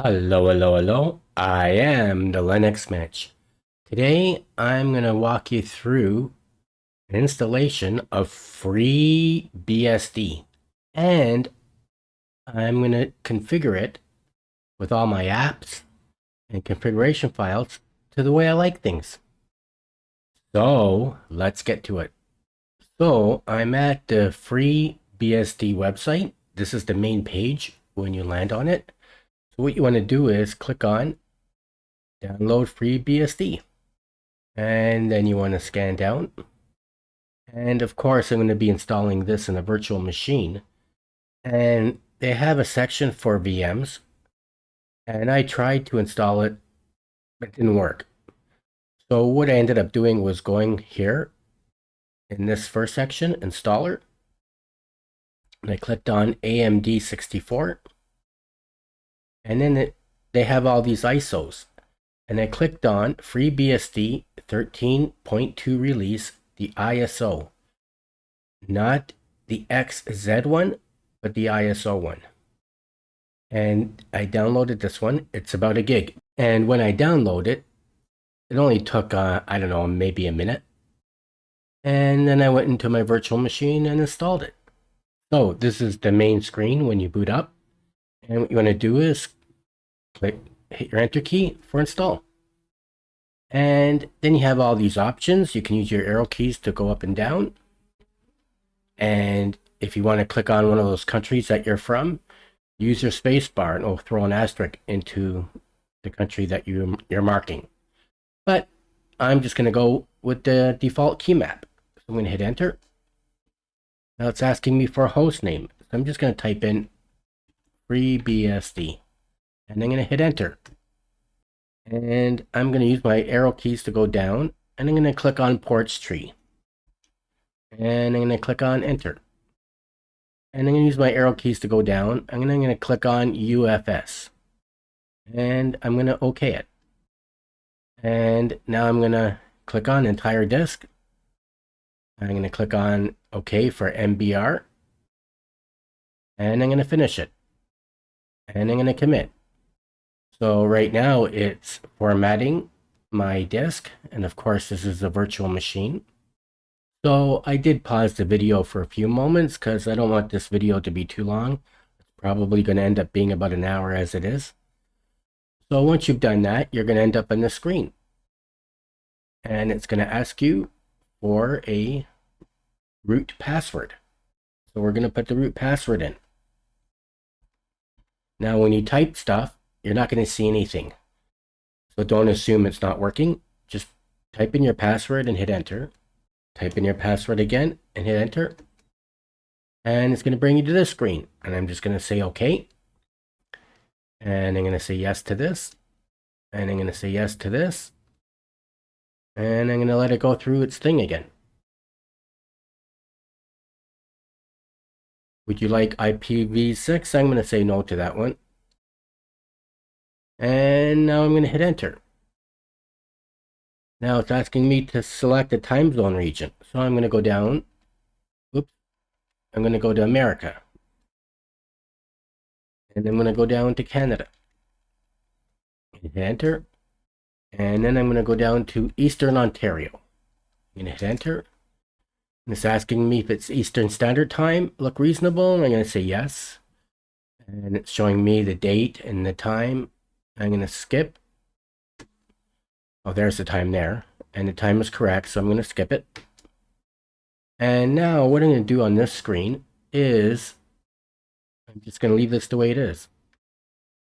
Hello, hello, hello. I am the Linux Mitch. Today, I'm going to walk you through an installation of FreeBSD. And I'm going to configure it with all my apps and configuration files to the way I like things. So, let's get to it. So, I'm at the FreeBSD website. This is the main page when you land on it. So what you want to do is click on download FreeBSD. And then you want to scan down. And of course, I'm going to be installing this in a virtual machine. And they have a section for VMs. And I tried to install it, but it didn't work. So what I ended up doing was going here in this first section, installer. And I clicked on AMD 64. And then they have all these ISOs. And I clicked on FreeBSD 13.2 release, the ISO. Not the XZ one, but the ISO one. And I downloaded this one. It's about a gig. And when I download it, it only took, I don't know, maybe a minute. And then I went into my virtual machine and installed it. So this is the main screen when you boot up. And what you want to do is hit your enter key for install. And then you have all these options. You can use your arrow keys to go up and down. And if you want to click on one of those countries that you're from, use your space bar and it'll throw an asterisk into the country that you're marking. But I'm just going to go with the default key map. So I'm going to hit enter. Now it's asking me for a host name. So I'm just going to type in FreeBSD. And I'm going to hit enter. And I'm going to use my arrow keys to go down. And I'm going to click on ports tree. And I'm going to click on enter. And I'm going to use my arrow keys to go down. I'm going to click on UFS. And I'm going to OK it. And now I'm going to click on entire disk. I'm going to click on OK for MBR. And I'm going to finish it. And I'm going to commit. So right now it's formatting my disk. And of course, this is a virtual machine. So I did pause the video for a few moments because I don't want this video to be too long. It's probably going to end up being about an hour as it is. So once you've done that, you're going to end up on this screen. And it's going to ask you for a root password. So we're going to put the root password in. Now when you type stuff, you're not going to see anything. So don't assume it's not working. Just type in your password and hit enter. Type in your password again and hit enter. And it's going to bring you to this screen. And I'm just going to say OK. And I'm going to say yes to this. And I'm going to say yes to this. And I'm going to let it go through its thing again. Would you like IPv6? I'm going to say no to that one. And now I'm going to hit enter. Now it's asking me to select a time zone region. So I'm going to go down. Oops. I'm going to go to America. And I'm going to go down to Canada. Hit enter. And then I'm going to go down to Eastern Ontario. I'm going to hit enter. And it's asking me if it's Eastern Standard Time. Look reasonable. I'm going to say yes. And it's showing me the date and the time. I'm going to skip. Oh, there's the time there. And the time is correct, so I'm going to skip it. And now what I'm going to do on this screen is I'm just going to leave this the way it is.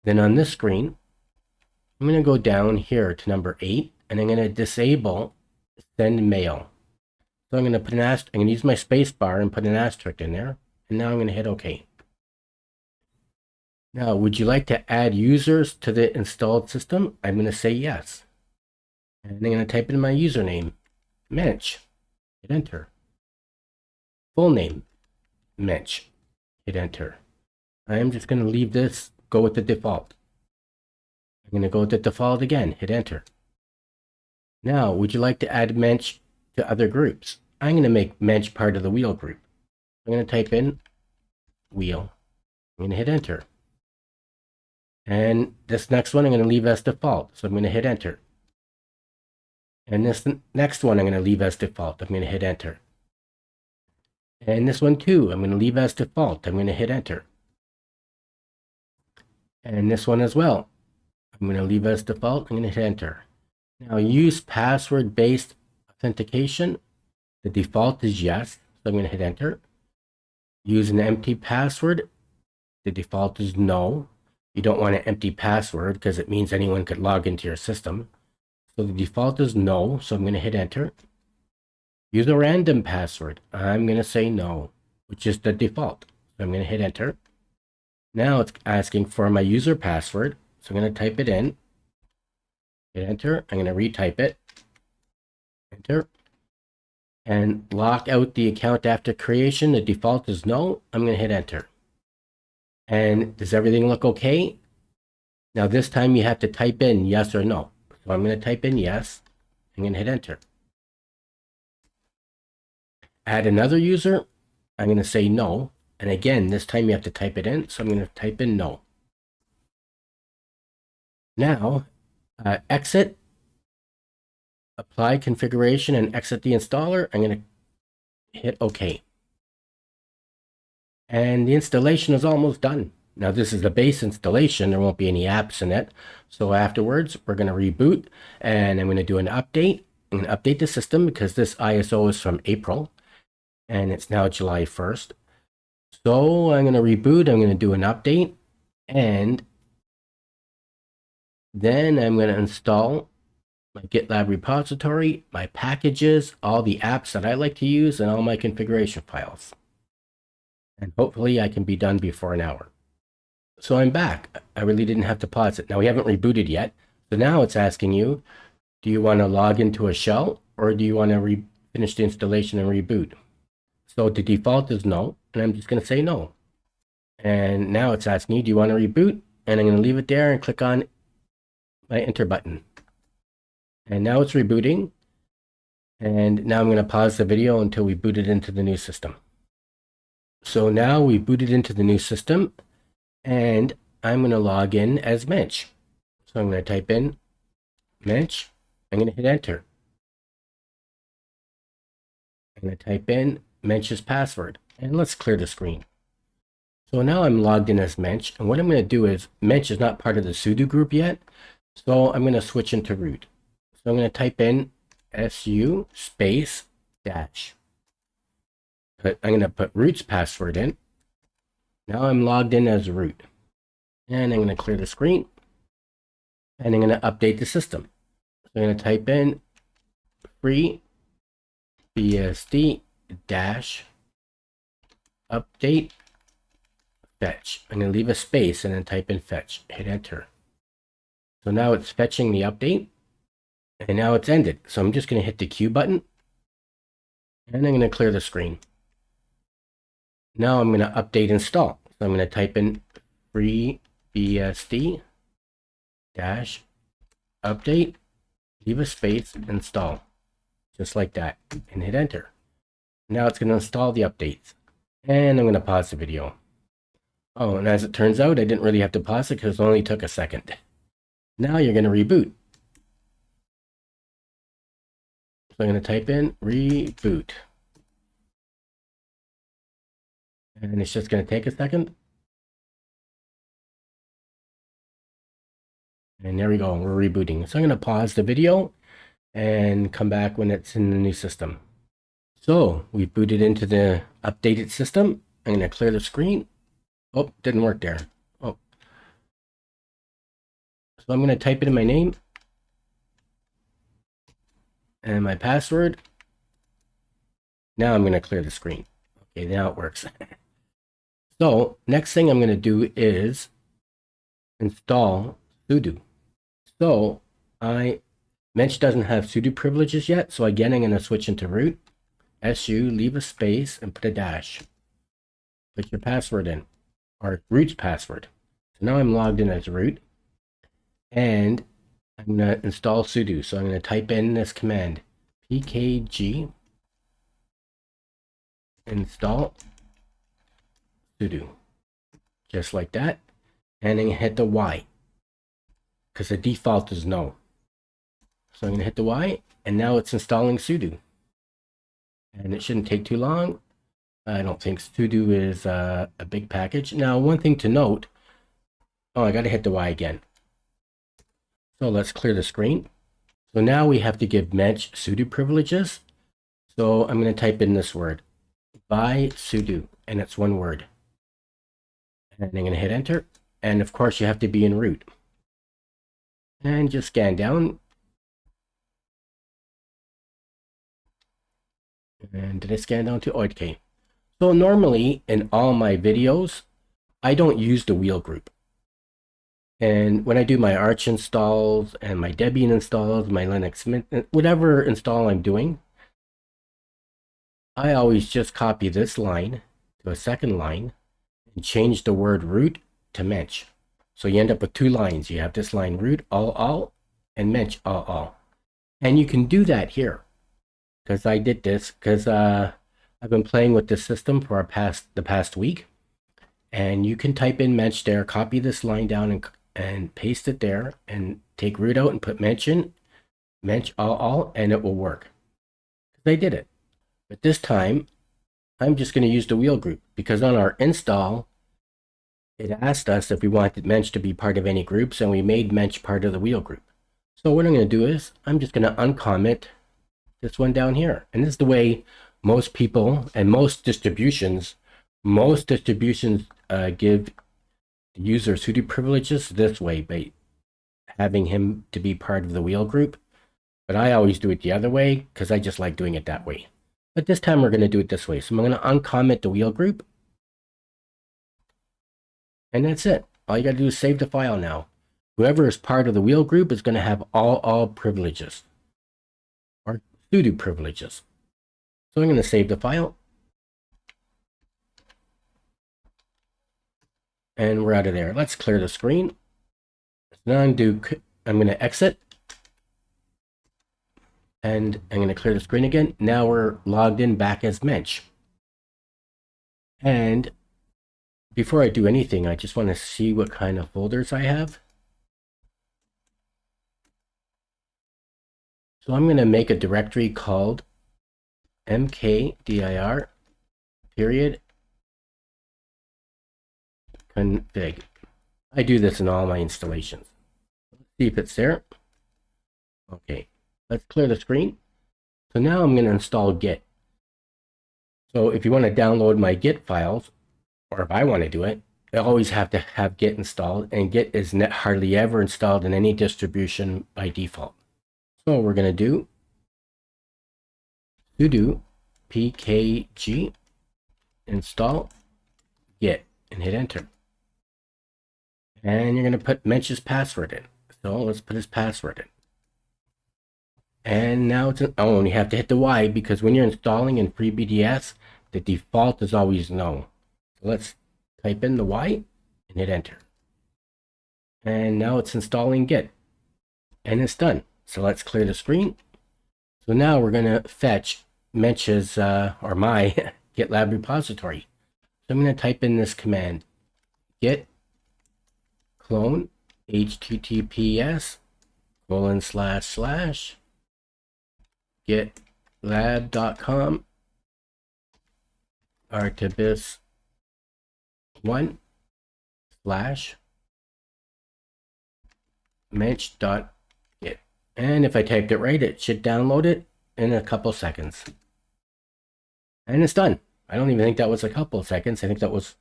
Then on this screen, I'm going to go down here to number 8, and I'm going to disable send mail. So I'm going to put an asterisk. I'm going to use my space bar and put an asterisk in there. And now I'm going to hit OK. Now, would you like to add users to the installed system? I'm going to say yes. And I'm going to type in my username, Mitch. Hit enter. Full name, Mitch. Hit enter. I'm just going to leave this, go with the default. I'm going to go with the default again. Hit enter. Now, would you like to add Mitch to other groups? I'm going to make Mitch part of the wheel group. I'm going to type in wheel. I'm going to hit enter. And this next one I'm going to leave as default. So I'm going to hit enter. And this next one I'm going to leave as default. I'm going to hit enter. And this one too, I'm going to leave as default. I'm going to hit enter. And this one as well, I'm going to leave as default. I'm going to hit enter. Now use password-based authentication. The default is yes, so I'm going to hit enter. Use an empty password. The default is no. You don't want an empty password because it means anyone could log into your system. So the default is no, so I'm going to hit enter. Use a random password. I'm going to say no, which is the default. So I'm going to hit enter. Now it's asking for my user password. So I'm going to type it in. Hit enter. I'm going to retype it. Enter. And lock out the account after creation. The default is no. I'm going to hit enter. And does everything look okay? Now this time you have to type in yes or no. So I'm going to type in yes. I'm going to hit enter. Add another user. I'm going to say no. And again, this time you have to type it in. So I'm going to type in no. Now, exit, apply configuration, and exit the installer. I'm going to hit OK. And the installation is almost done. Now, this is the base installation. There won't be any apps in it. So afterwards, we're going to reboot, and I'm going to do an update. I'm going to update the system because this ISO is from April, and it's now July 1st. So I'm going to reboot. I'm going to do an update, and then I'm going to install my GitLab repository, my packages, all the apps that I like to use, and all my configuration files. And hopefully I can be done before an hour. So I'm back. I really didn't have to pause it. Now we haven't rebooted yet. So now it's asking you, do you want to log into a shell or do you want to finish the installation and reboot? So the default is no, and I'm just going to say no. And now it's asking you, do you want to reboot? And I'm going to leave it there and click on my enter button. And now it's rebooting. And now I'm going to pause the video until we boot it into the new system. So now we booted into the new system, and I'm going to log in as Mensch. So I'm going to type in Mensch. I'm going to hit enter. I'm going to type in Mensch's password, and let's clear the screen. So now I'm logged in as Mensch, and what I'm going to do is, Mensch is not part of the Sudo group yet, so I'm going to switch into root. So I'm going to type in su space dash. I'm going to put root's password in. Now I'm logged in as root. And I'm going to clear the screen. And I'm going to update the system. So I'm going to type in FreeBSD dash update fetch. I'm going to leave a space and then type in fetch. Hit enter. So now it's fetching the update. And now it's ended. So I'm just going to hit the Q button. And I'm going to clear the screen. Now I'm going to update install. So I'm going to type in FreeBSD dash update, leave a space, install. Just like that. And hit enter. Now it's going to install the updates. And I'm going to pause the video. Oh, and as it turns out, I didn't really have to pause it because it only took a second. Now you're going to reboot. So I'm going to type in reboot. And it's just going to take a second. And there we go, we're rebooting. So I'm going to pause the video and come back when it's in the new system. So we've booted into the updated system. I'm going to clear the screen. Oh, didn't work there. Oh. So I'm going to type in my name and my password. Now I'm going to clear the screen. Okay, now it works. So next thing I'm going to do is install Sudo. So Mensch doesn't have Sudo privileges yet. So again, I'm going to switch into root, su, leave a space, and put a dash. Put your password in, or root's password. So now I'm logged in as root, and I'm going to install Sudo. So I'm going to type in this command, pkg install Sudo, just like that, and then hit the Y. because the default is no. So I'm going to hit the Y, and now it's installing Sudo. And it shouldn't take too long. I don't think Sudo is a big package. Now, one thing to note, oh, I got to hit the Y again. So let's clear the screen. So now we have to give Mensch Sudo privileges. So I'm going to type in this word, by Sudo, and it's one word. And I'm going to hit enter. And of course, you have to be in root. And just scan down. And did I scan down to? Oh, okay. So normally in all my videos, I don't use the wheel group. And when I do my Arch installs and my Debian installs, my Linux Mint, whatever install I'm doing, I always just copy this line to a second line and change the word root to Mensch. So you end up with two lines. You have this line root all, and Mensch all. And you can do that here because I did this because I've been playing with this system for the past week. And you can type in Mensch there, copy this line down and paste it there, and take root out and put Mensch in, Mensch all, and it will work. They did it. But this time, I'm just going to use the wheel group because on our install, it asked us if we wanted Mensch to be part of any groups, and we made Mensch part of the wheel group. So what I'm going to do is I'm just going to uncomment this one down here. And this is the way most people and most distributions give the user Sudo privileges this way by having him to be part of the wheel group. But I always do it the other way because I just like doing it that way. But this time we're going to do it this way. So I'm going to uncomment the wheel group. And that's it. All you got to do is save the file now. Whoever is part of the wheel group is going to have all privileges or Sudo privileges. So I'm going to save the file. And we're out of there. Let's clear the screen. Now I'm going to exit. And I'm going to clear the screen again. Now we're logged in back as Mensch. And before I do anything, I just want to see what kind of folders I have. So I'm going to make a directory called mkdir period config. I do this in all my installations. Let's see if it's there. Okay, let's clear the screen. So now I'm going to install Git. So if you want to download my Git files, or if I want to do it, I always have to have Git installed, and Git is hardly ever installed in any distribution by default. So we're going to do sudo pkg install Git and hit enter. And you're going to put Mensch's password in. So let's put his password in. And now it's and you have to hit the Y because when you're installing in FreeBSD, the default is always no. So let's type in the Y and hit enter. And now it's installing Git. And it's done. So let's clear the screen. So now we're going to fetch Mensch's or my GitLab repository. So I'm going to type in this command, git clone https:// gitlab.com artibus1/mensch.git. And if I typed it right, it should download it in a couple seconds. And it's done. I don't even think that was a couple of seconds. I think that was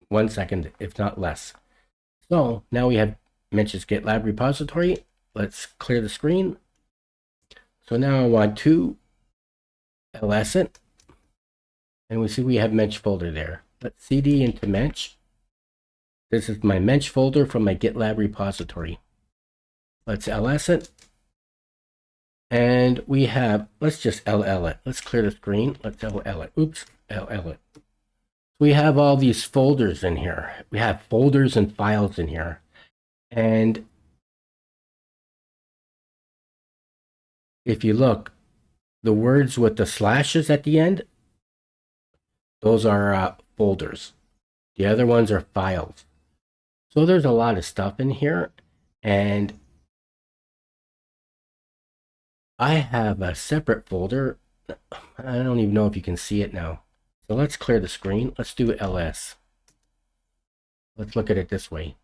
1 second, if not less. So now we have Mensch's GitLab repository. Let's clear the screen. So now I want to ls it. And we see we have Mensch folder there. Let's cd into Mensch. This is my Mensch folder from my GitLab repository. Let's ls it. And we have, let's just ll it. Let's clear the screen. Let's ll it. Oops, ll it. We have all these folders in here. We have folders and files in here. And if you look, the words with the slashes at the end, those are folders. The other ones are files. So there's a lot of stuff in here. And I have a separate folder. I don't even know if you can see it now. So let's clear the screen. Let's do ls. Let's look at it this way.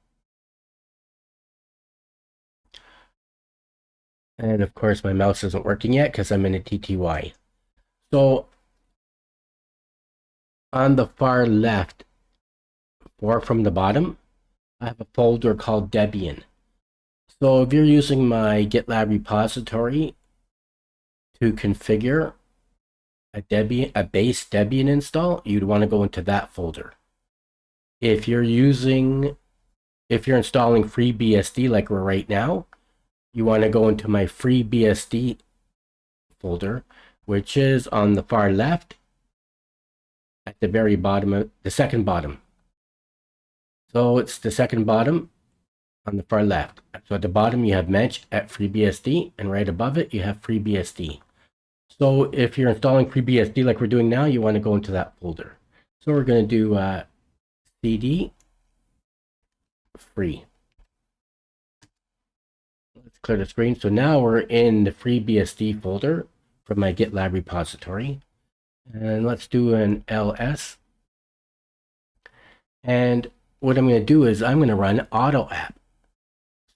And of course, my mouse isn't working yet because I'm in a TTY. So on the far left, or from the bottom, I have a folder called Debian. So if you're using my GitLab repository to configure a base Debian install, you'd want to go into that folder. If you're installing FreeBSD like we're right now, you want to go into my FreeBSD folder, which is on the far left at the very bottom of the second bottom. So it's the second bottom on the far left. So at the bottom you have Mensch at FreeBSD, and right above it you have FreeBSD. So if you're installing FreeBSD like we're doing now, you want to go into that folder. So we're going to do cd free. Let's clear the screen. So now we're in the FreeBSD folder from my GitLab repository. And let's do an ls. And what I'm going to do is I'm going to run auto app.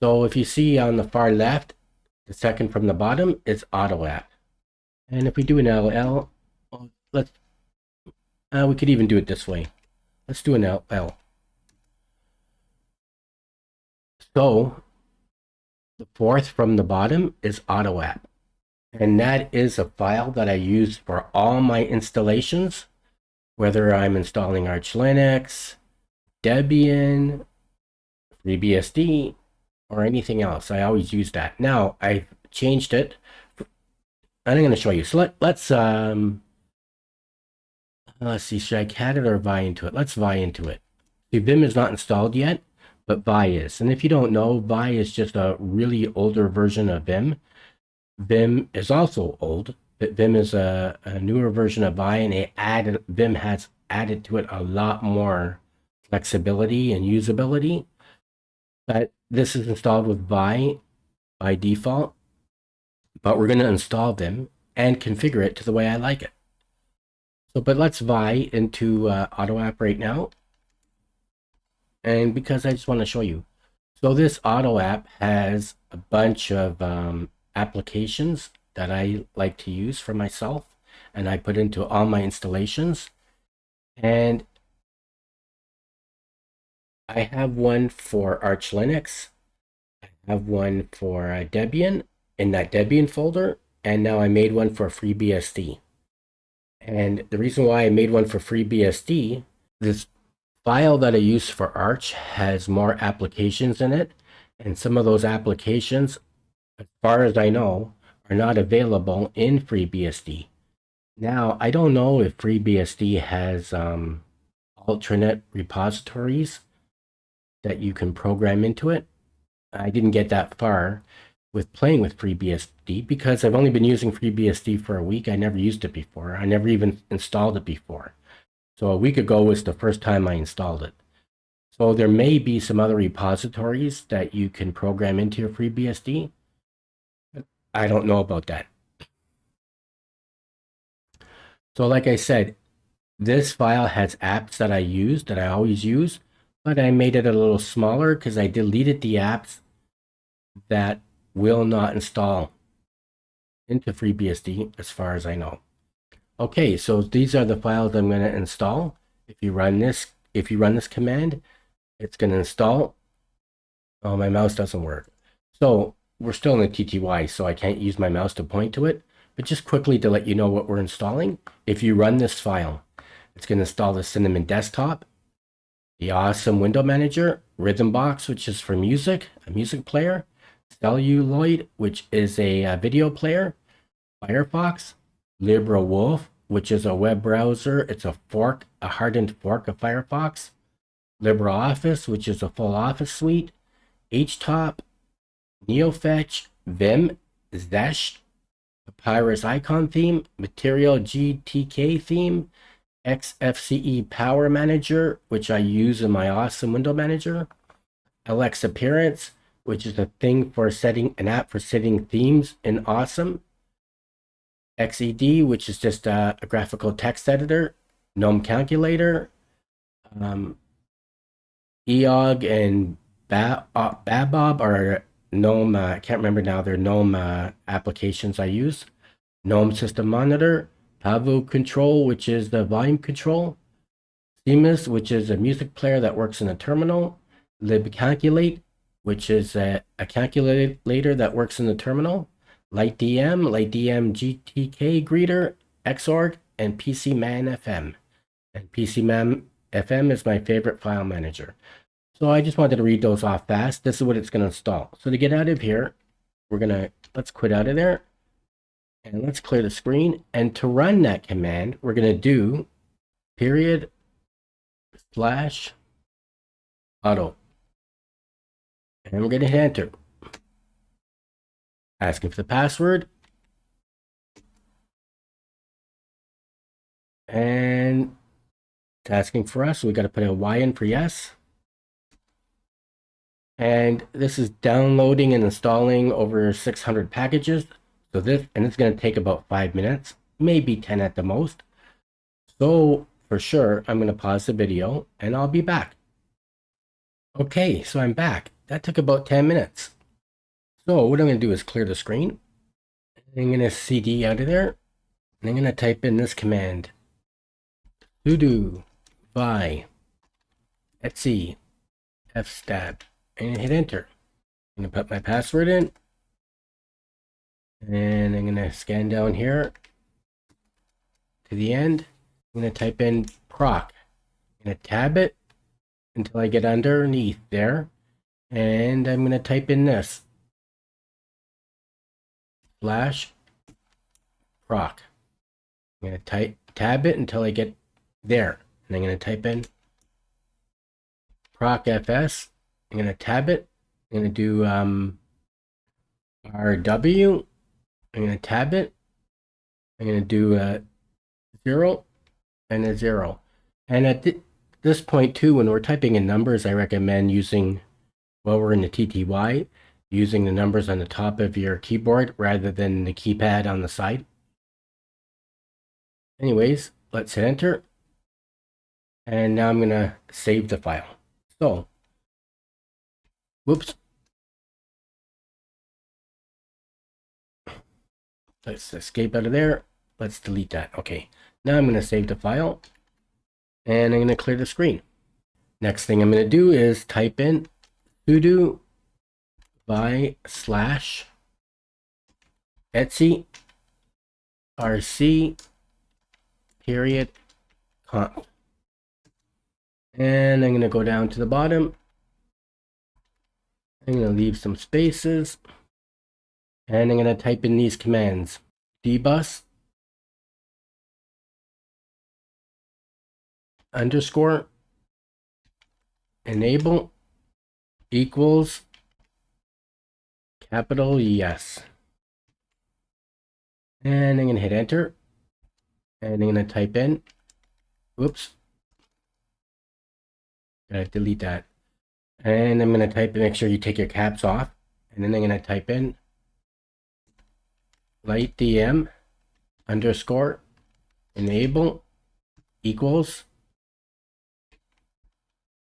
So if you see on the far left, the second from the bottom is auto app. And if we do an ll, we could even do it this way. Let's do an ll. So the fourth from the bottom is auto app. And that is a file that I use for all my installations, whether I'm installing Arch Linux, Debian, FreeBSD, or anything else. I always use that. Now I've changed it, and I'm going to show you. So let's see, should I cat it or vi into it? Let's vi into it. See, Vim is not installed yet, but vi is. And if you don't know, vi is just a really older version of Vim. Vim is also old, but Vim is a newer version of vi, and Vim has added to it a lot more flexibility and usability. But this is installed with vi by default, but we're going to install Vim and configure it to the way I like it. So, but let's vi into auto app right now. And because I just want to show you. So this auto app has a bunch of applications that I like to use for myself, and I put into all my installations. And I have one for Arch Linux. I have one for Debian in that Debian folder, and now I made one for FreeBSD. And the reason why I made one for FreeBSD, this file that I use for Arch has more applications in it, and some of those applications, as far as I know, are not available in FreeBSD. Now, I don't know if FreeBSD has alternate repositories that you can program into it. I didn't get that far with playing with FreeBSD because I've only been using FreeBSD for a week. I never used it before. I never even installed it before. So a week ago was the first time I installed it. So there may be some other repositories that you can program into your FreeBSD. I don't know about that. So like I said, this file has apps that I use, that I always use, but I made it a little smaller because I deleted the apps that will not install into FreeBSD as far as I know. Okay, so these are the files I'm going to install. If you run this command, it's going to install. Oh, my mouse doesn't work. So we're still in the TTY, so I can't use my mouse to point to it. But just quickly to let you know what we're installing, if you run this file, it's going to install the Cinnamon Desktop, the Awesome Window Manager, Rhythmbox, which is for music, a music player, Celluloid, which is a video player, Firefox, LibreWolf, which is a web browser. It's a hardened fork of Firefox, LibreOffice, which is a full office suite, HTOP, NeoFetch, Vim, Zesh, Papyrus Icon Theme, Material GTK Theme, XFCE Power Manager, which I use in my Awesome Window Manager, LX Appearance, which is an app for setting themes in Awesome, XED, which is just a graphical text editor, Gnome Calculator, EOG and Babob are Gnome, I can't remember now, they're Gnome applications I use. Gnome System Monitor, Pavo Control, which is the volume control, Themis, which is a music player that works in a terminal, libcalculate, which is a calculator that works in the terminal, Lightdm GTK greeter, Xorg, and PCman FM. And PCman FM is my favorite file manager. So I just wanted to read those off fast. This is what it's going to install. So to get out of here, let's quit out of there. And let's clear the screen. And to run that command, we're going to do /auto. And we're going to hit enter. Asking for the password. And it's asking for us. So we got to put a Y in for yes. And this is downloading and installing over 600 packages. So it's going to take about 5 minutes, maybe 10 at the most. So for sure, I'm going to pause the video and I'll be back. Okay, so I'm back. That took about 10 minutes. So what I'm going to do is clear the screen. I'm going to CD out of there. And I'm going to type in this command. Sudo vi etc fstab and hit enter. I'm going to put my password in. And I'm going to scan down here to the end. I'm going to type in proc. I'm going to tab it until I get underneath there. And I'm going to type in this. /proc. I'm going to tab it until I get there. And I'm going to type in proc fs. I'm going to tab it. I'm going to do rw. I'm going to tab it. I'm going to do a 0 and a 0. And at this point too, when we're typing in numbers, I recommend using, while we're in the TTY, using the numbers on the top of your keyboard rather than the keypad on the side. Anyways, let's hit enter. And now I'm going to save the file. So, whoops. Let's escape out of there. Let's delete that. Okay, now I'm going to save the file and I'm going to clear the screen. Next thing I'm going to do is type in sudo vi /etc rc period conf. And I'm going to go down to the bottom. I'm going to leave some spaces. And I'm going to type in these commands. dbus _ enable equals capital yes. And I'm going to hit enter. And I'm going to type in, whoops, gotta delete that. And I'm going to type in, make sure you take your caps off. And then I'm going to type in Lightdm _ enable equals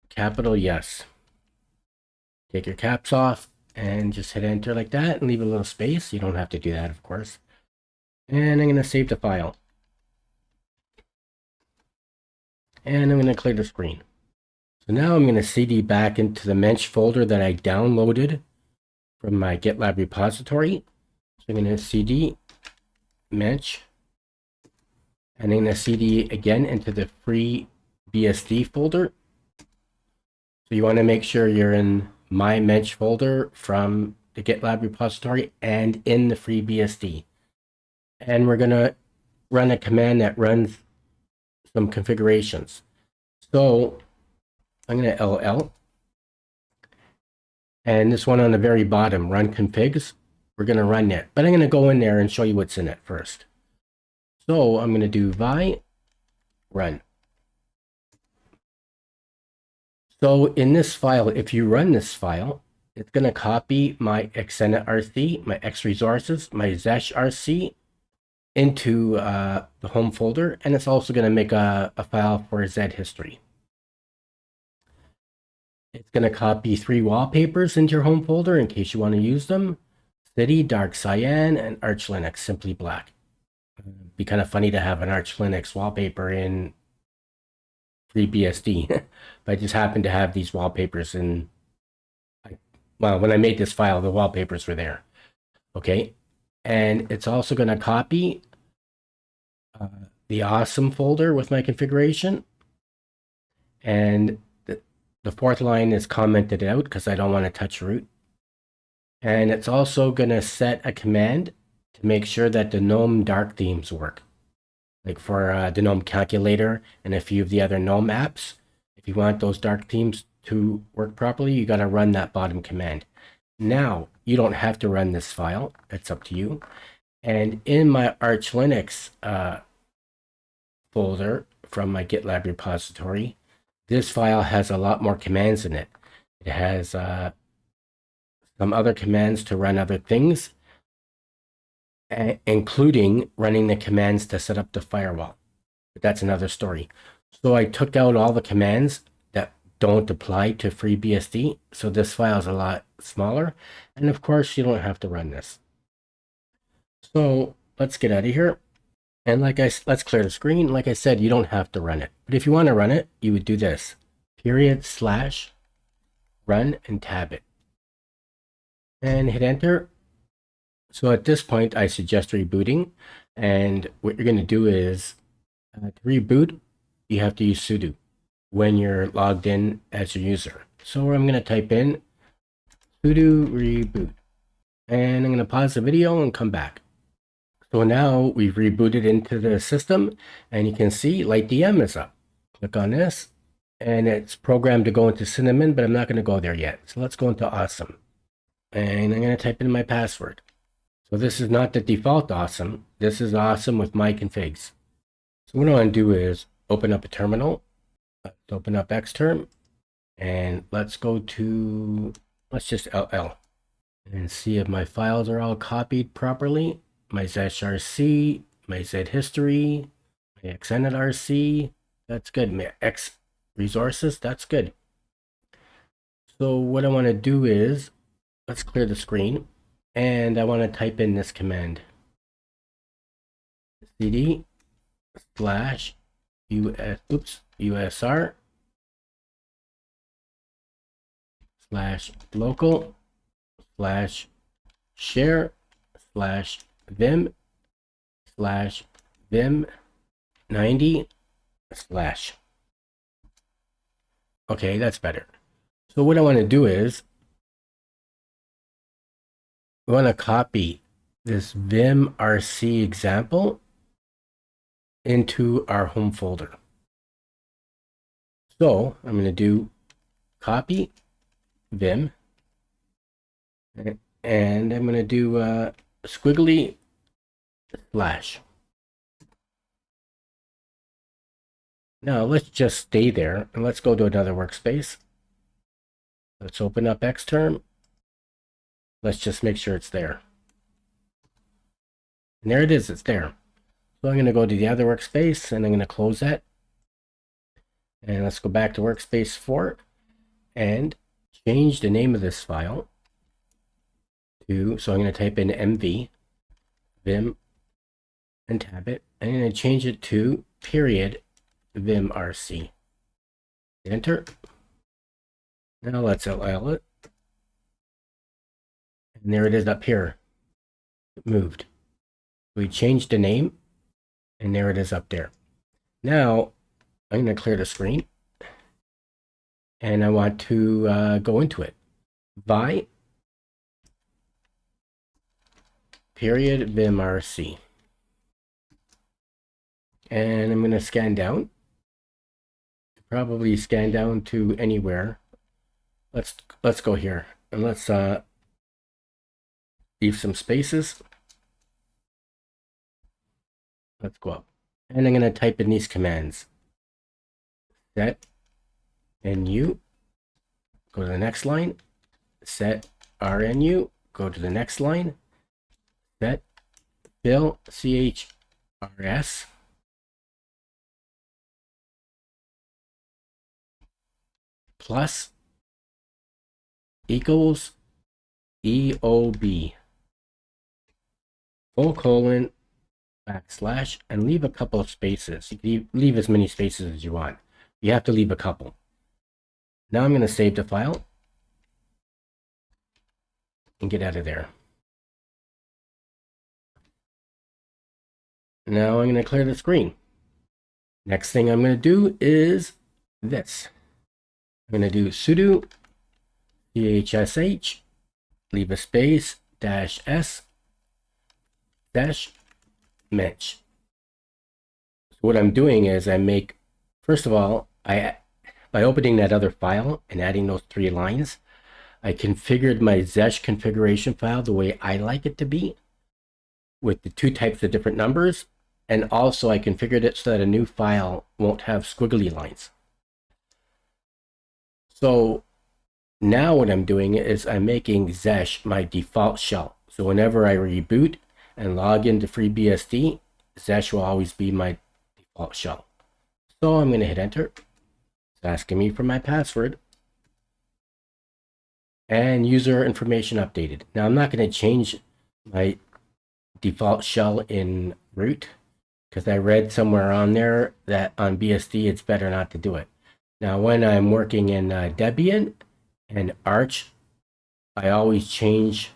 capital yes. Take your caps off and just hit enter like that and leave a little space. You don't have to do that, of course. And I'm going to save the file. And I'm going to clear the screen. So now I'm going to CD back into the Mensch folder that I downloaded from my GitLab repository. So I'm going to CD Mensch. And I'm going to CD again into the FreeBSD folder. So you want to make sure you're in my Mensch folder from the GitLab repository and in the FreeBSD. And we're going to run a command that runs some configurations. So I'm going to LL. And this one on the very bottom, run configs, we're going to run it. But I'm going to go in there and show you what's in it first. So I'm going to do vi run. So in this file, if you run this file, it's going to copy my extended RC, my X resources, my Zesh RC into the home folder, and it's also going to make a file for Z history. It's going to copy 3 wallpapers into your home folder in case you want to use them. City, Dark Cyan, and Arch Linux, Simply Black. It'd be kind of funny to have an Arch Linux wallpaper in FreeBSD, but I just happen to have these wallpapers in, well, when I made this file, the wallpapers were there. Okay, and it's also going to copy the awesome folder with my configuration, and the 4th line is commented out because I don't want to touch root. And it's also going to set a command to make sure that the GNOME dark themes work. Like for the GNOME calculator and a few of the other GNOME apps. If you want those dark themes to work properly, you got to run that bottom command. Now, you don't have to run this file. It's up to you. And in my Arch Linux folder from my GitLab repository, this file has a lot more commands in it. It has some other commands to run other things, including running the commands to set up the firewall. But that's another story. So I took out all the commands that don't apply to FreeBSD. So this file is a lot smaller. And of course, you don't have to run this. So let's get out of here. And let's clear the screen. Like I said, you don't have to run it. But if you want to run it, you would do this. /run and tab it. And hit enter. So at this point, I suggest rebooting. And what you're going to do is, to reboot, you have to use Sudo when you're logged in as a user. So I'm going to type in Sudo reboot. And I'm going to pause the video and come back. So now we've rebooted into the system, and you can see Lightdm is up. Click on this, and it's programmed to go into Cinnamon, but I'm not going to go there yet. So let's go into Awesome. And I'm going to type in my password. So this is not the default Awesome. This is Awesome with my configs. So what I want to do is open up a terminal. Let's open up Xterm. And let's just LL. And see if my files are all copied properly. My ZSRC, my Z history, my XNetRC, that's good. My X resources, that's good. So what I want to do is, let's clear the screen, and I want to type in this command. cd /usr /local /share /vim /vim90 /. Okay, that's better. So what I want to do is, I want to copy this vimrc example into our home folder. So I'm going to do copy vim, and I'm going to do squiggly /. Now let's just stay there, and let's go to another workspace. Let's open up Xterm. Let's just make sure it's there. And there it is, it's there. So I'm going to go to the other workspace, and I'm going to close that. And let's go back to workspace 4 and change the name of this file to, so I'm going to type in mv vim and tab it, and I'm going to change it to .vimrc. Enter. Now let's LL it. And there it is up here. It moved. We changed the name, and there it is up there. Now I'm going to clear the screen, and I want to go into it. Vi .vimrc. And I'm going to scan down. Probably scan down to anywhere. Let's go here, and let's leave some spaces. Let's go up, and I'm going to type in these commands. Set nu, go to the next line. Set rnu, go to the next line. Set fill ch rs plus equals eob : backslash and leave a couple of spaces. You can leave as many spaces as you want. You have to leave a couple. Now I'm going to save the file and get out of there. Now I'm going to clear the screen. Next thing I'm going to do is this. I'm going to do sudo chsh, leave a space, -s, -mench. So what I'm doing is first of all, by opening that other file and adding those 3 lines, I configured my Zesh configuration file the way I like it to be, with the 2 types of different numbers, and also I configured it so that a new file won't have squiggly lines. So now what I'm doing is I'm making Zesh my default shell. So whenever I reboot and log into FreeBSD, Zesh will always be my default shell. So I'm going to hit enter. It's asking me for my password. And user information updated. Now I'm not going to change my default shell in root, because I read somewhere on there that on BSD it's better not to do it. Now when I'm working in Debian and Arch, I always change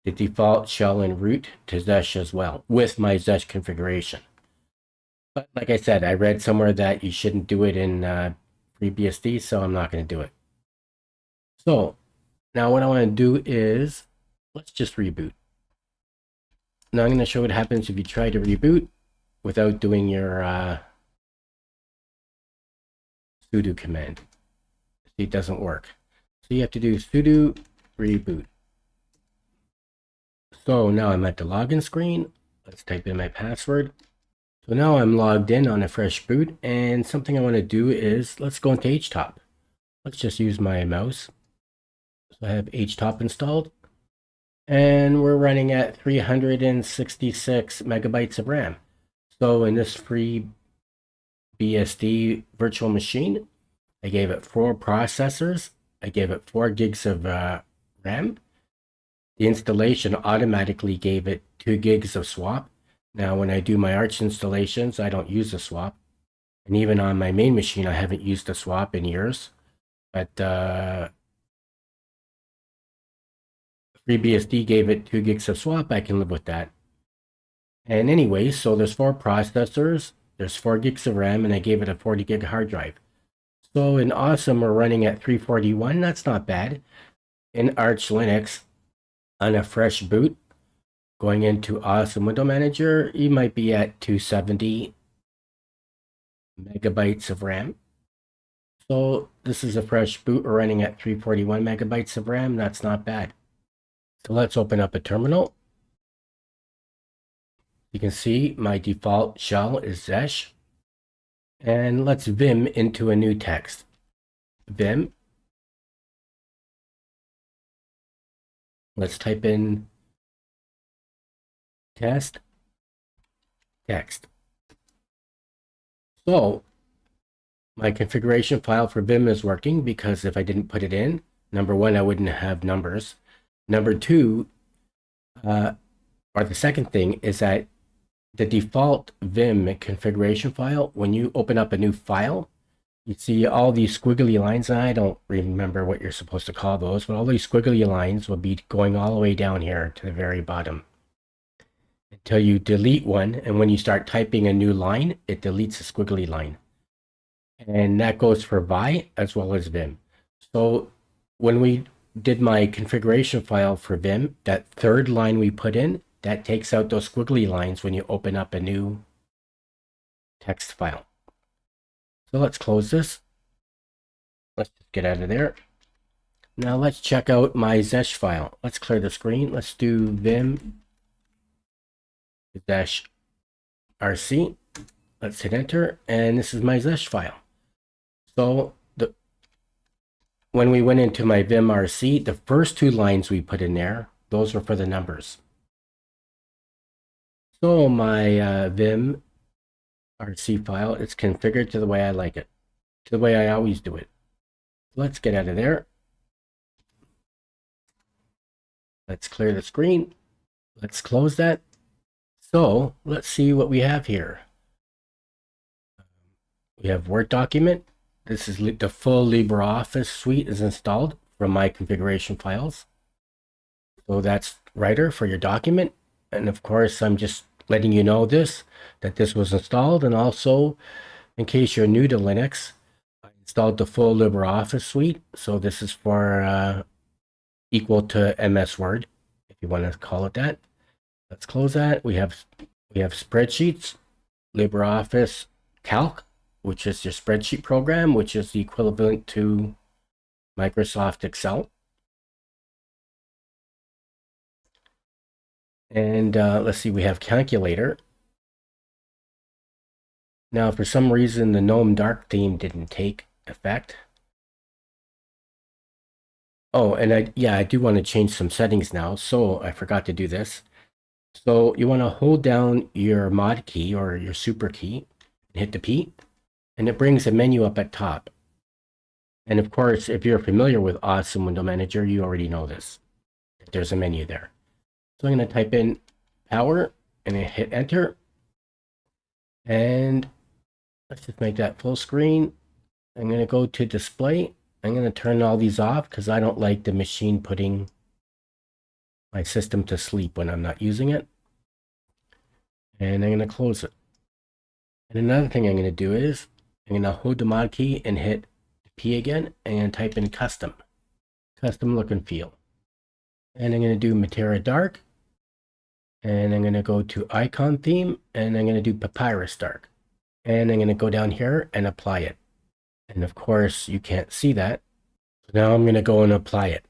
the default shell in root to Zesh as well, with my Zesh configuration. But like I said, I read somewhere that you shouldn't do it in FreeBSD, so I'm not going to do it. So now what I want to do is, let's just reboot. Now I'm going to show what happens if you try to reboot without doing your sudo command. See, it doesn't work. So you have to do sudo reboot. So now I'm at the login screen. Let's type in my password. So now I'm logged in on a fresh boot, and something I want to do is, let's go into htop. Let's just use my mouse. So I have htop installed, and we're running at 366 megabytes of RAM. So in this FreeBSD virtual machine, I gave it 4 processors. I gave it 4 gigs of RAM. The installation automatically gave it 2 gigs of swap. Now, when I do my Arch installations, I don't use a swap. And even on my main machine, I haven't used a swap in years. But FreeBSD gave it 2 gigs of swap. I can live with that. And anyway, so there's 4 processors, there's 4 gigs of RAM, and I gave it a 40 gig hard drive. So in Awesome, we're running at 341. That's not bad. In Arch Linux, on a fresh boot, going into Awesome Window Manager, you might be at 270 megabytes of RAM. So this is a fresh boot. We're running at 341 megabytes of RAM. That's not bad. So let's open up a terminal. You can see my default shell is Zesh. And let's vim into a new text. Vim. Let's type in test text. So my configuration file for Vim is working, because if I didn't put it in, number 1, I wouldn't have numbers. Number 2, or the second thing is that the default Vim configuration file, when you open up a new file, you see all these squiggly lines. I don't remember what you're supposed to call those, but all these squiggly lines will be going all the way down here to the very bottom until you delete one. And when you start typing a new line, it deletes a squiggly line. And that goes for Vi as well as Vim. So when we did my configuration file for Vim, that 3rd line we put in, that takes out those squiggly lines when you open up a new text file. So let's close this. Let's just get out of there. Now let's check out my Zesh file. Let's clear the screen. Let's do vim -rc. Let's hit enter, and this is my Zesh file. So when we went into my vim-rc, the first 2 lines we put in there, those were for the numbers. So my Vim RC file is configured to the way I like it, to the way I always do it. Let's get out of there. Let's clear the screen. Let's close that. So let's see what we have here. We have Word document. This is the full LibreOffice suite is installed from my configuration files. So that's Writer for your document. And of course, I'm just letting you know that this was installed. And also, in case you're new to Linux, I installed the full LibreOffice suite. So this is for equal to MS Word, if you want to call it that. Let's close that. We have spreadsheets, LibreOffice Calc, which is your spreadsheet program, which is the equivalent to Microsoft Excel. And let's see, we have calculator. Now, for some reason, the Gnome Dark theme didn't take effect. Oh, and I do want to change some settings now, so I forgot to do this. So you want to hold down your mod key or your super key, and hit the P, and it brings a menu up at top. And of course, if you're familiar with Awesome Window Manager, you already know this. There's a menu there. So I'm going to type in power and then hit enter. And let's just make that full screen. I'm going to go to display. I'm going to turn all these off because I don't like the machine putting my system to sleep when I'm not using it. And I'm going to close it. And another thing I'm going to do is I'm going to hold the mod key and hit P again and type in custom look and feel. And I'm going to do Matera Dark. And I'm going to go to icon theme and I'm going to do Papyrus Dark. And I'm going to go down here and apply it. And of course, you can't see that. So now I'm going to go and apply it.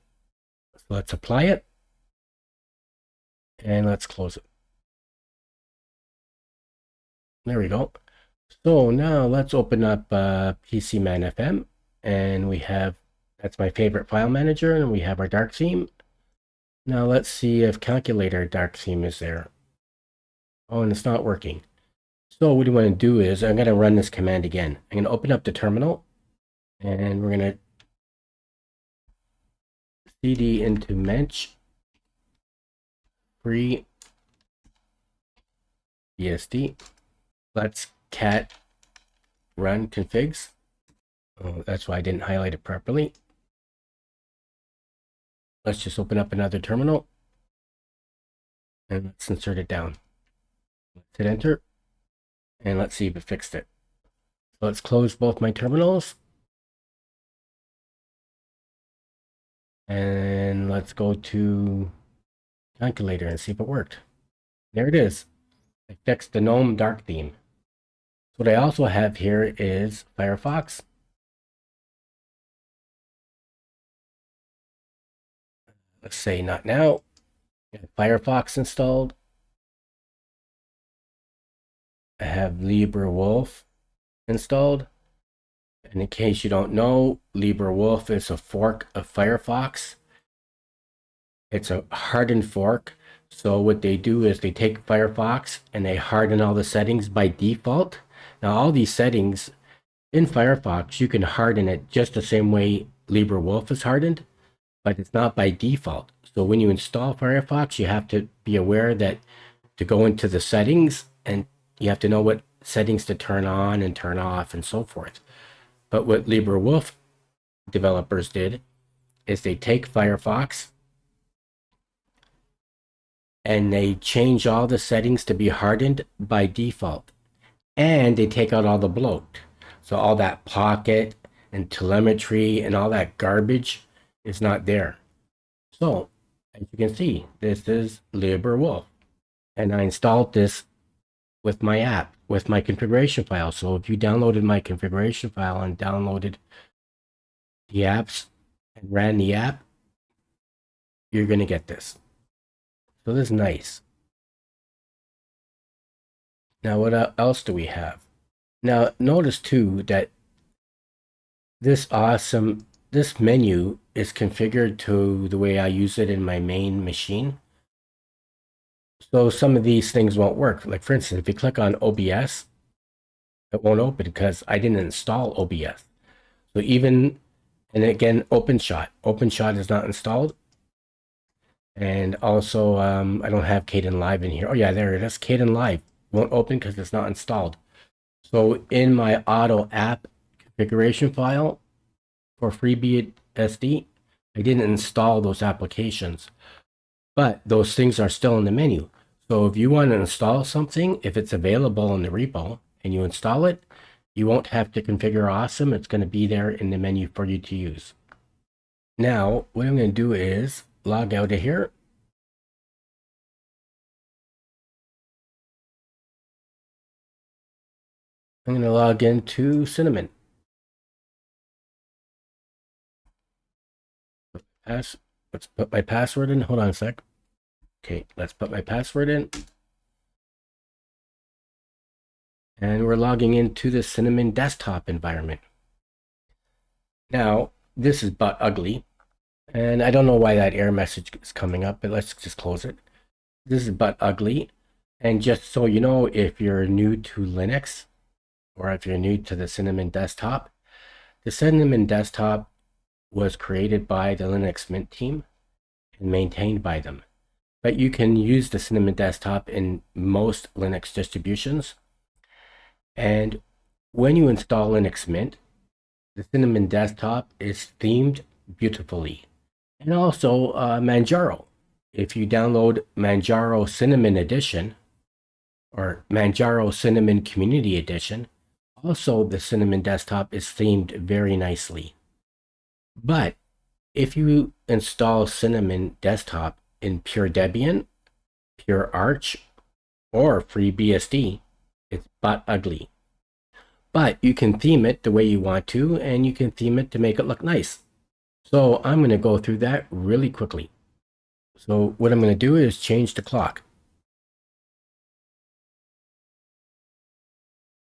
So let's apply it. And let's close it. There we go. So now let's open up PCman FM. And we have, that's my favorite file manager. And we have our dark theme. Now let's see if calculator dark theme is there. Oh, and it's not working. So what we want to do is I'm going to run this command again. I'm going to open up the terminal and we're going to cd into mensch FreeBSD. Let's cat run configs. Oh, that's why I didn't highlight it properly. Let's just open up another terminal and let's insert it down. Let's hit enter and let's see if it fixed it. So let's close both my terminals. And let's go to calculator and see if it worked. There it is. I fixed the Gnome Dark theme. So what I also have here is Firefox. Let's say not now. I have Firefox installed. I have LibreWolf installed. And in case you don't know, LibreWolf is a fork of Firefox. It's a hardened fork. So what they do is they take Firefox and they harden all the settings by default. Now all these settings in Firefox, you can harden it just the same way LibreWolf is hardened, but it's not by default. So when you install Firefox, you have to be aware that to go into the settings and you have to know what settings to turn on and turn off and so forth. But what LibreWolf developers did is they take Firefox and they change all the settings to be hardened by default. And they take out all the bloat. So all that pocket and telemetry and all that garbage is not there. So as you can see, this is LibreWolf. And I installed this with my app, with my configuration file. So if you downloaded my configuration file and downloaded the apps and ran the app, you're going to get this. So this is nice. Now, what else do we have? Now, notice too that this menu is configured to the way I use it in my main machine. So some of these things won't work. Like for instance, if you click on OBS, it won't open because I didn't install OBS. So even, and again, OpenShot is not installed. And also, I don't have Kdenlive in here. Oh yeah, there it is. Kdenlive won't open because it's not installed. So in my auto app configuration file for FreeBSD, I didn't install those applications, but those things are still in the menu. So if you want to install something, if it's available in the repo and you install it, you won't have to configure Awesome. It's going to be there in the menu for you to use. Now, what I'm going to do is log out of here. I'm going to log into Cinnamon. Let's put my password in. Hold on a sec. Okay, let's put my password in. And we're logging into the Cinnamon desktop environment. Now, this is but ugly. And I don't know why that error message is coming up, but let's just close it. This is but ugly. And just so you know, if you're new to Linux, or if you're new to the Cinnamon desktop, the Cinnamon desktop was created by the Linux Mint team and maintained by them. But you can use the Cinnamon desktop in most Linux distributions. And when you install Linux Mint, the Cinnamon desktop is themed beautifully. And also Manjaro. If you download Manjaro Cinnamon Edition or Manjaro Cinnamon Community Edition, also the Cinnamon desktop is themed very nicely. But if you install Cinnamon desktop in pure Debian, pure Arch, or FreeBSD, it's but ugly. But you can theme it the way you want to, and you can theme it to make it look nice. So I'm going to go through that really quickly. So what I'm going to do is change the clock.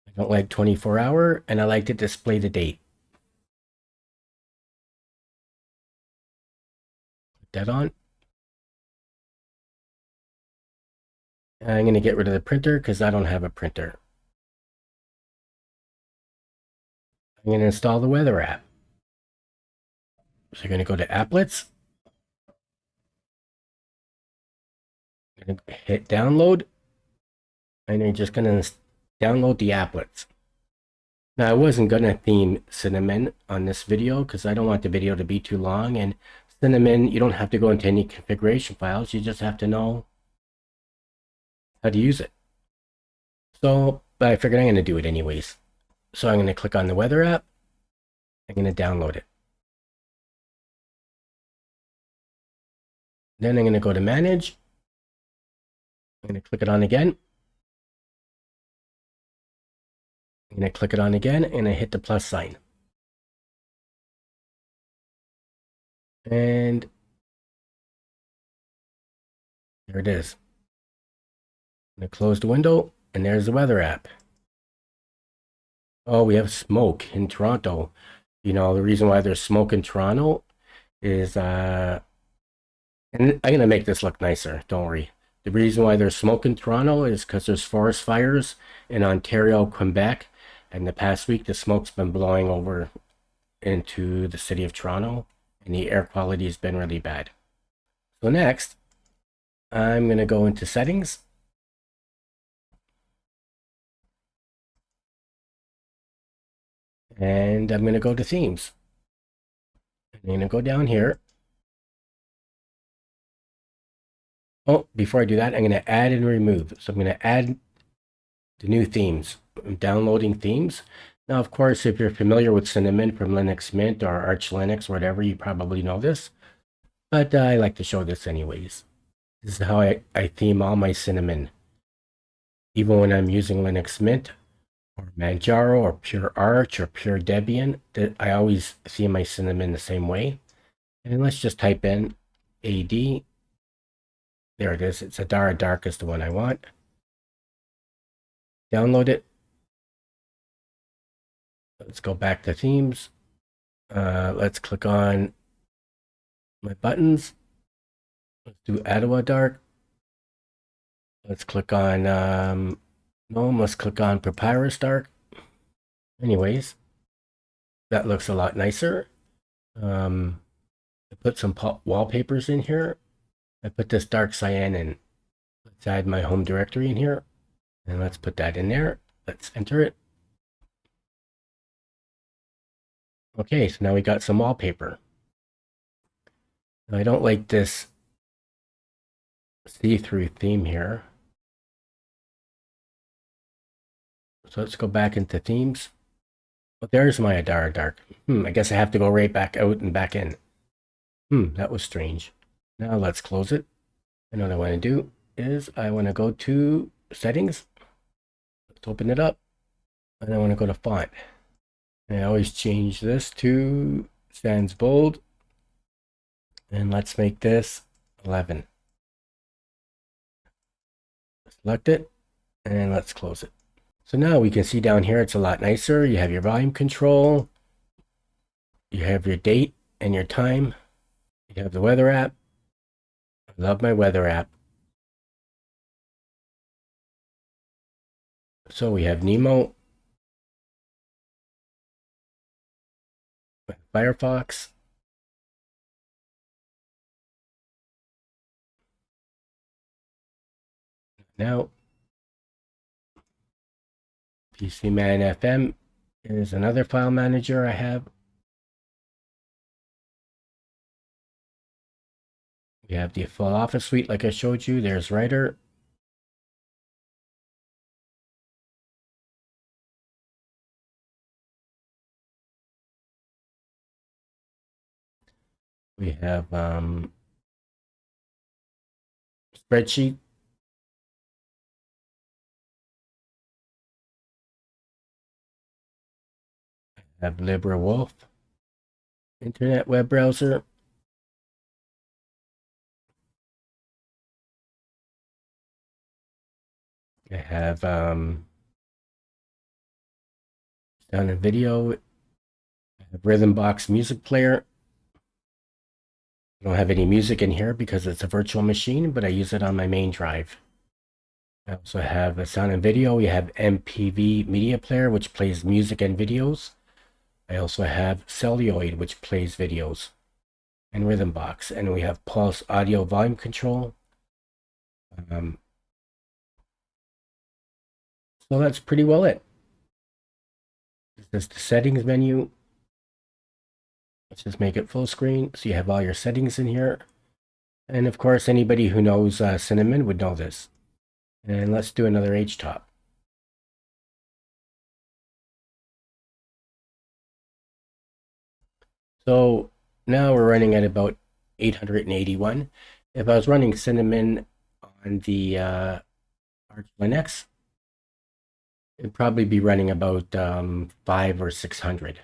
I don't like 24-hour, and I like to display the date. Put that on. I'm going to get rid of the printer because I don't have a printer. I'm going to install the weather app. So you're going to go to Applets. You're going to hit download. And you're just going to download the applets. Now, I wasn't going to theme Cinnamon on this video because I don't want the video to be too long. And Cinnamon, you don't have to go into any configuration files. You just have to know how to use it. So, but I figured I'm going to do it anyways. So I'm going to click on the weather app. I'm going to download it. Then I'm going to go to manage. I'm going to click it on again. I'm going to click it on again and I hit the plus sign. And there it is. I'm going to close the window and there's the weather app. Oh, we have smoke in Toronto. You know, the reason why there's smoke in Toronto is, and I'm going to make this look nicer, don't worry. The reason why there's smoke in Toronto is because there's forest fires in Ontario, Quebec, and the past week the smoke's been blowing over into the city of Toronto, and the air quality has been really bad. So next, I'm going to go into settings. And I'm going to go to themes. I'm going to go down here. Oh, before I do that, I'm going to add and remove. So I'm going to add the new themes. I'm downloading themes. Now, of course, if you're familiar with Cinnamon from Linux Mint or Arch Linux or whatever, you probably know this. But I like to show this anyways. This is how I theme all my Cinnamon. Even when I'm using Linux Mint or Manjaro or pure Arch or pure Debian, I always theme my Cinnamon the same way. And let's just type in AD. There it is. It's Adara Dark is the one I want. Download it. Let's go back to themes. Let's click on my buttons. Let's do Adara Dark. Let's click on, no, let's click on Papyrus Dark. Anyways, that looks a lot nicer. I put some wallpapers in here. I put this dark cyan in. Let's add my home directory in here. And let's put that in there. Let's enter it. Okay, so now we got some wallpaper. Now, I don't like this see-through theme here. So let's go back into themes. But there's my Adara Dark. I guess I have to go right back out and back in. That was strange. Now let's close it. And what I want to do is I want to go to settings. Let's open it up. And I want to go to font. And I always change this to sans bold. And let's make this 11. Select it. And let's close it. So now we can see down here, it's a lot nicer. You have your volume control. You have your date and your time. You have the weather app. I love my weather app. So we have Nemo, Firefox, now PCman FM is another file manager I have. We have the full office suite like I showed you. There's Writer. We have spreadsheet. I have LibreWolf. Internet web browser. I have sound and video. I have Rhythmbox music player. I don't have any music in here because it's a virtual machine, but I use it on my main drive. I also have a sound and video. We have MPV media player, which plays music and videos. I also have Celluloid, which plays videos, and Rhythmbox. And we have Pulse audio volume control. So that's pretty well it. This is the settings menu. Let's just make it full screen so you have all your settings in here. And of course, anybody who knows Cinnamon would know this. And let's do another HTOP. So now we're running at about 881. If I was running Cinnamon on the Arch Linux, it'd probably be running about 500 or 600.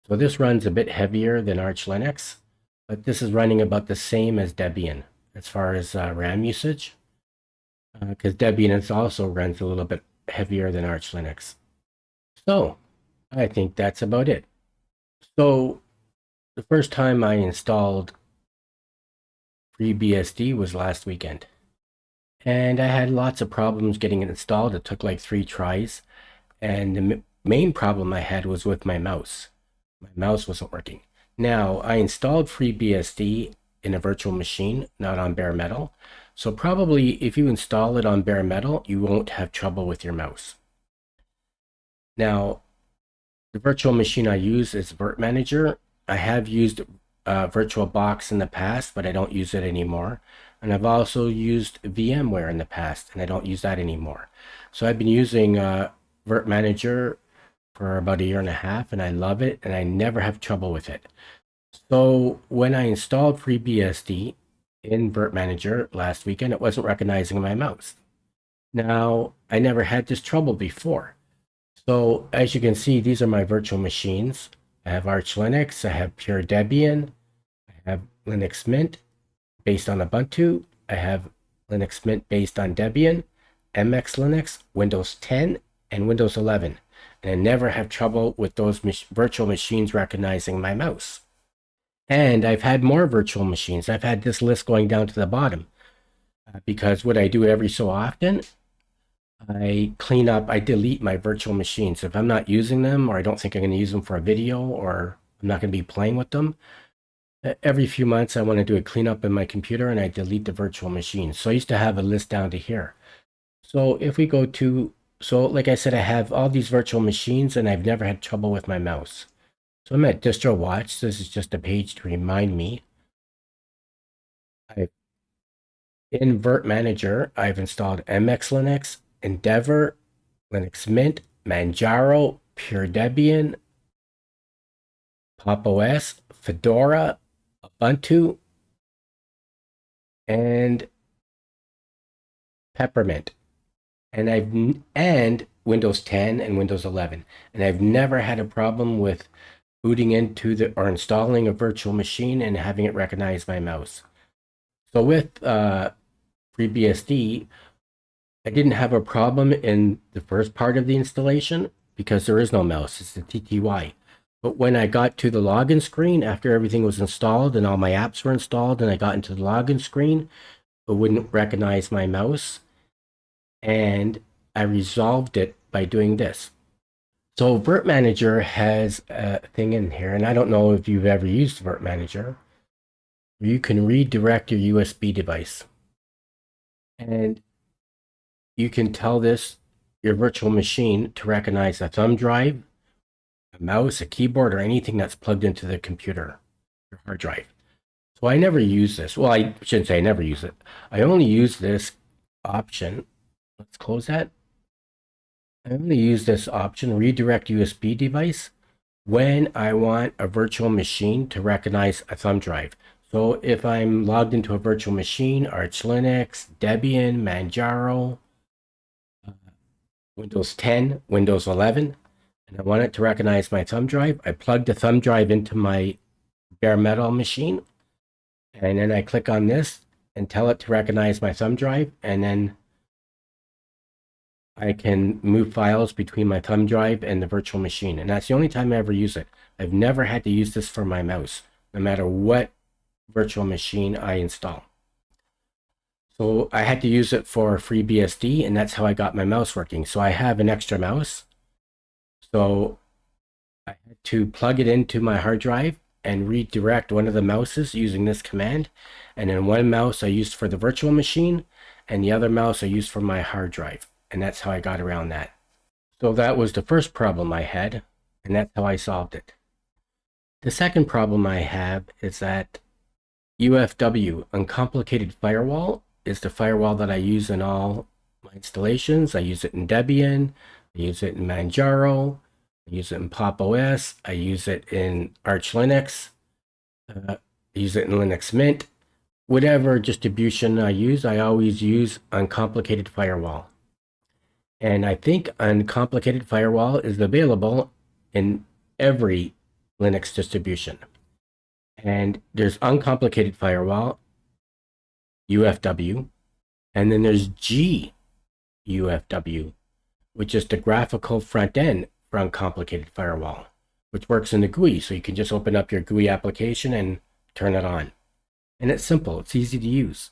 So this runs a bit heavier than Arch Linux, but this is running about the same as Debian as far as RAM usage, because Debian also runs a little bit heavier than Arch Linux. So I think that's about it. So the first time I installed FreeBSD was last weekend, and I had lots of problems getting it installed. It took like 3 tries, and the main problem I had was with my mouse. My mouse wasn't working. Now, I installed FreeBSD in a virtual machine, not on bare metal. So probably if you install it on bare metal, you won't have trouble with your mouse. Now, the virtual machine I use is Virt Manager. I have used VirtualBox in the past, but I don't use it anymore. And I've also used VMware in the past, and I don't use that anymore. So I've been using Virt Manager for about 1.5 years, and I love it, and I never have trouble with it. So when I installed FreeBSD in Virt Manager last weekend, it wasn't recognizing my mouse. Now, I never had this trouble before. So as you can see, these are my virtual machines. I have Arch Linux, I have Pure Debian, I have Linux Mint based on Ubuntu, I have Linux Mint based on Debian, MX Linux, Windows 10, and Windows 11. And I never have trouble with those virtual machines recognizing my mouse. And I've had more virtual machines. I've had this list going down to the bottom. because what I do every so often, I clean up, I delete my virtual machines. If I'm not using them, or I don't think I'm going to use them for a video, or I'm not going to be playing with them, every few months I want to do a cleanup in my computer and I delete the virtual machines. So I used to have a list down to here. So if we go to, so like I said, I have all these virtual machines and I've never had trouble with my mouse. So I'm at distro watch. This is just a page to remind me. In Virt Manager, I've installed MX Linux, Endeavor, Linux Mint, Manjaro, Pure Debian, Pop! OS, Fedora, Ubuntu, and Peppermint. And Windows 10 and Windows 11. And I've never had a problem with booting into or installing a virtual machine and having it recognize my mouse. So with FreeBSD, I didn't have a problem in the first part of the installation because there is no mouse, it's the TTY. But when I got to the login screen, after everything was installed and all my apps were installed and I got into the login screen, it wouldn't recognize my mouse. And I resolved it by doing this. So Virt Manager has a thing in here, and I don't know if you've ever used Virt Manager. You can redirect your USB device. And you can tell this, your virtual machine, to recognize a thumb drive, a mouse, a keyboard, or anything that's plugged into the computer, your hard drive. So I never use this. Well, I shouldn't say I never use it. I only use this option. Let's close that. I only use this option, redirect USB device, when I want a virtual machine to recognize a thumb drive. So if I'm logged into a virtual machine, Arch Linux, Debian, Manjaro, Windows 10, Windows 11, and I want it to recognize my thumb drive, I plug the thumb drive into my bare metal machine, and then I click on this and tell it to recognize my thumb drive, and then I can move files between my thumb drive and the virtual machine. And that's the only time I ever use it. I've never had to use this for my mouse, no matter what virtual machine I install. So I had to use it for FreeBSD, and that's how I got my mouse working. So I have an extra mouse. So I had to plug it into my hard drive and redirect one of the mouses using this command. And then one mouse I used for the virtual machine, and the other mouse I used for my hard drive. And that's how I got around that. So that was the first problem I had, and that's how I solved it. The second problem I have is that UFW, Uncomplicated Firewall, is the firewall that I use in all my installations. I use it in Debian, I use it in Manjaro, I use it in Pop! OS, I use it in Arch Linux, I use it in Linux Mint. Whatever distribution I use, I always use Uncomplicated Firewall. And I think Uncomplicated Firewall is available in every Linux distribution. And there's Uncomplicated Firewall, UFW, and then there's GUFW, which is the graphical front end for Uncomplicated Firewall, which works in the GUI. So you can just open up your GUI application and turn it on. And it's simple, it's easy to use.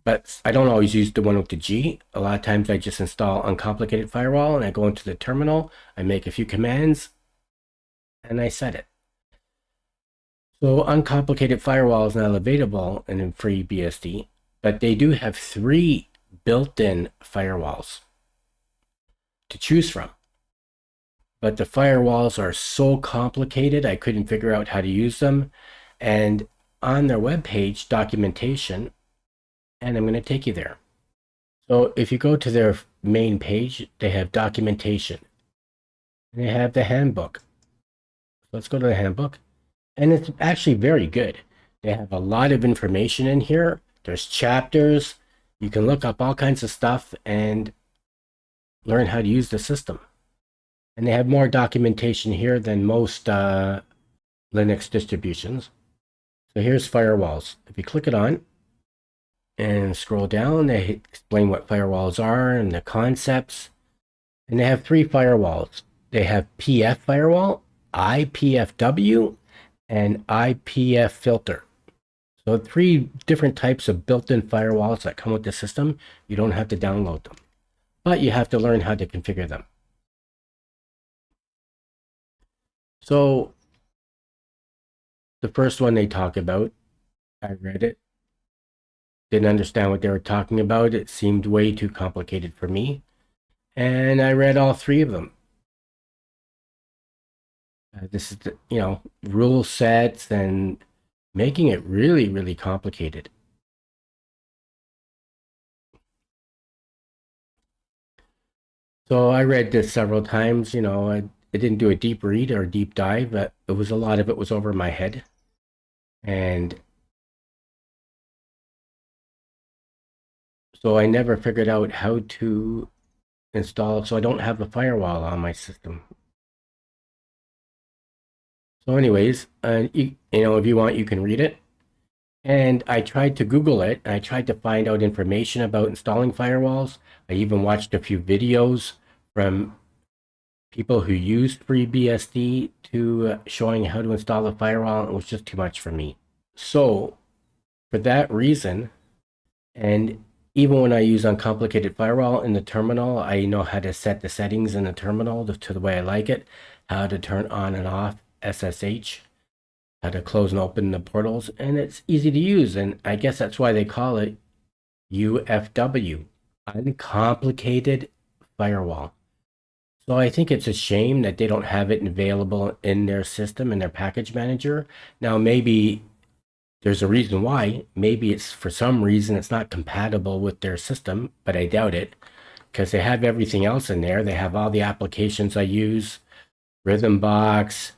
But I don't always use the one with the G. A lot of times I just install Uncomplicated Firewall and I go into the terminal, I make a few commands, and I set it. So Uncomplicated Firewall is not available in FreeBSD, but they do have 3 built-in firewalls to choose from. But the firewalls are so complicated, I couldn't figure out how to use them. And on their webpage, documentation, and I'm going to take you there. So if you go to their main page, they have documentation. And they have the handbook. Let's go to the handbook. And it's actually very good. They have a lot of information in here. There's chapters. You can look up all kinds of stuff and learn how to use the system. And they have more documentation here than most Linux distributions. So here's firewalls. If you click it on, and scroll down, they explain what firewalls are and the concepts. And they have 3 firewalls. They have PF firewall, IPFW, and IPF filter. So 3 different types of built-in firewalls that come with the system. You don't have to download them, but you have to learn how to configure them. So the first one they talk about, I read it, didn't understand what they were talking about. It seemed way too complicated for me. And I read all 3 of them. This is, rule sets and making it really, really complicated. So I read this several times, I didn't do a deep read or a deep dive, but a lot of it was over my head. And so I never figured out how to install it, so I don't have a firewall on my system. So anyways, if you want, you can read it. And I tried to Google it, and I tried to find out information about installing firewalls. I even watched a few videos from people who used FreeBSD to showing how to install a firewall. It was just too much for me. So for that reason, and even when I use uncomplicated firewall in the terminal, I know how to set the settings in the terminal to the way I like it, how to turn on and off SSH, how to close and open the portals, and it's easy to use. And I guess that's why they call it UFW, uncomplicated firewall. So I think it's a shame that they don't have it available in their system, in their package manager. Now, maybe there's a reason why. Maybe it's for some reason it's not compatible with their system, but I doubt it, because they have everything else in there. They have all the applications I use, Rhythmbox,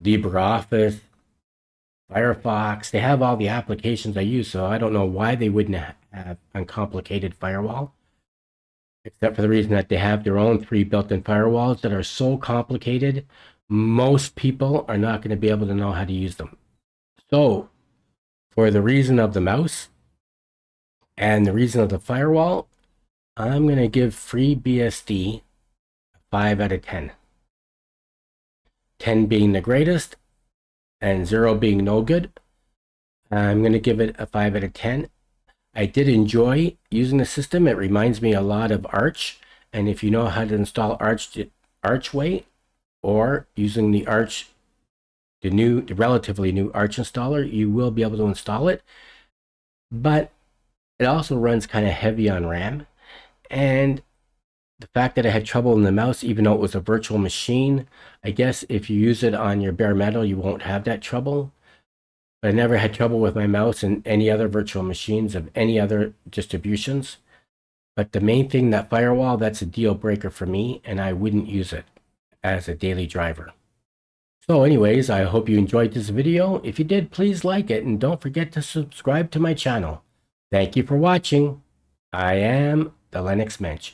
LibreOffice, Firefox. They have all the applications I use, so I don't know why they wouldn't have uncomplicated firewall, except for the reason that they have their own 3 built-in firewalls that are so complicated, most people are not going to be able to know how to use them. So for the reason of the mouse and the reason of the firewall, I'm going to give FreeBSD a 5 out of 10. 10 being the greatest and 0 being no good. I'm going to give it a 5 out of 10. I did enjoy using the system. It reminds me a lot of Arch. And if you know how to install Archway, or using the Arch, the relatively new Arch installer, you will be able to install it. But it also runs kind of heavy on RAM. And the fact that I had trouble in the mouse, even though it was a virtual machine, I guess if you use it on your bare metal, you won't have that trouble. But I never had trouble with my mouse in any other virtual machines of any other distributions. But the main thing, that firewall, that's a deal breaker for me, and I wouldn't use it as a daily driver. So anyways, I hope you enjoyed this video. If you did, please like it, and don't forget to subscribe to my channel. Thank you for watching. I am the Linux Mensch.